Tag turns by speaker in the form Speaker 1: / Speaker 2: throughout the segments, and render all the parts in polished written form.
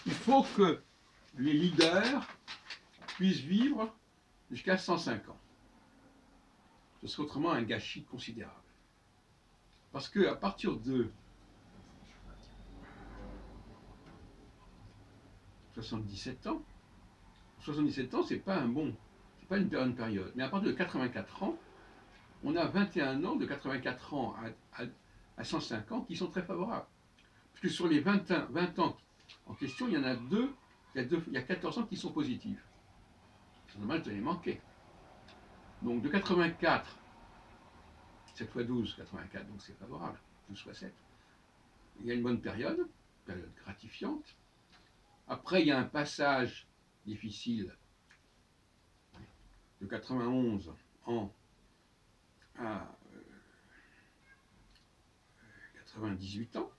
Speaker 1: il faut que les leaders puissent vivre jusqu'à 105 ans. Ce serait autrement un gâchis considérable. Parce qu'à partir de 77 ans, 77 ans, c'est pas pas une bonne période. Mais à partir de 84 ans, on a 21 ans, de 84 ans à 105 ans, qui sont très favorables. Parce que sur les 20 ans en question, il y en a il y a 14 ans qui sont positifs. C'est normal de les manquer. Donc de 84, 7 fois 12, 84, donc c'est favorable, 12 fois 7. Il y a une bonne période gratifiante. Après, il y a un passage difficile de 91 ans à 98 ans.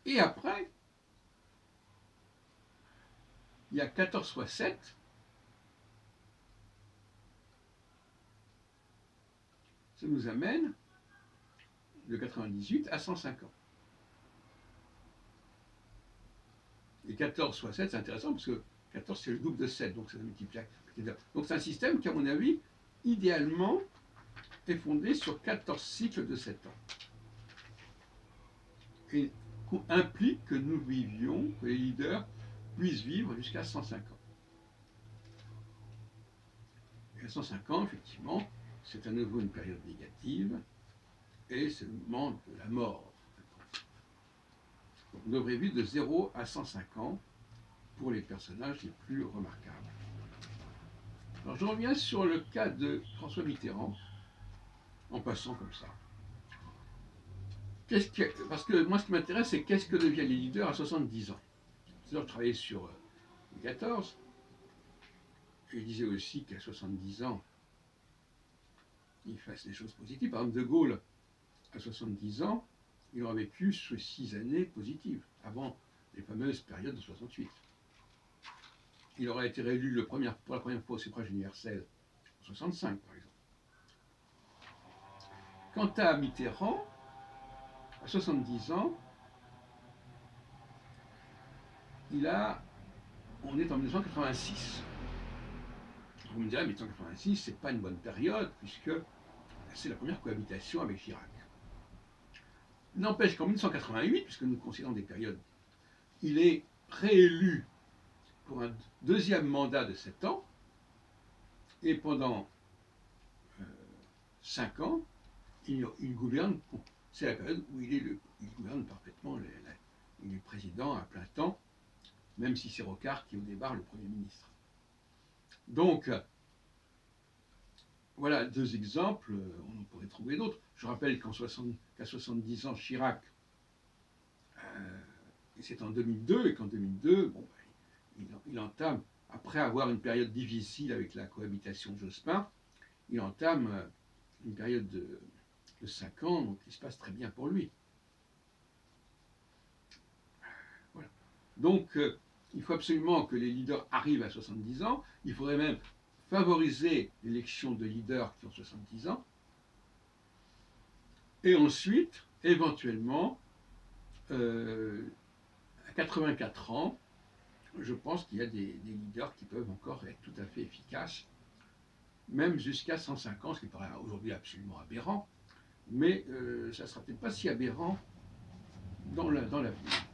Speaker 1: Et après, il y a 14 fois 7. Ça nous amène de 98 à 105 ans. Et 14 fois 7, c'est intéressant parce que 14, c'est le double de 7, donc ça multiplie. Donc c'est un système qui, à mon avis, idéalement, est fondé sur 14 cycles de 7 ans. Et implique que nous vivions, que les leaders puissent vivre jusqu'à 105 ans. Et à 105 ans, effectivement, c'est à nouveau une période négative, et c'est le moment de la mort. Donc, on devrait vivre de 0 à 105 ans pour les personnages les plus remarquables. Alors je reviens sur le cas de François Mitterrand, en passant comme ça. Parce que moi, ce qui m'intéresse, c'est qu'est-ce que deviennent les leaders à 70 ans. C'est-à-dire, je travaillais sur Louis XIV, et il disait aussi qu'à 70 ans, il fasse des choses positives. Par exemple, De Gaulle, à 70 ans, il aura vécu 6 années positives, avant les fameuses périodes de 68. Il aura été réélu pour la première fois au suffrage universel en 65, par exemple. Quant à Mitterrand, à 70 ans, on est en 1986. Vous me direz, mais 1986, c'est pas une bonne période, puisque c'est la première cohabitation avec Chirac. N'empêche qu'en 1988, puisque nous considérons des périodes, il est réélu pour un deuxième mandat de 7 ans, et pendant 5 ans, il gouverne. C'est la période où il gouverne parfaitement, il est président à plein temps, même si c'est Rocard qui est au départ le Premier ministre. Donc, voilà deux exemples, on en pourrait trouver d'autres. Je rappelle qu'à 70 ans, Chirac, c'est en 2002, et qu'en 2002, il entame, après avoir une période difficile avec la cohabitation Jospin, il entame une période de 5 ans, donc il se passe très bien pour lui. Voilà. Donc, il faut absolument que les leaders arrivent à 70 ans. Il faudrait même favoriser l'élection de leaders qui ont 70 ans. Et ensuite, éventuellement, à 84 ans, je pense qu'il y a des leaders qui peuvent encore être tout à fait efficaces, même jusqu'à 105 ans, ce qui paraît aujourd'hui absolument aberrant, mais ça ne sera peut-être pas si aberrant dans l'avenir.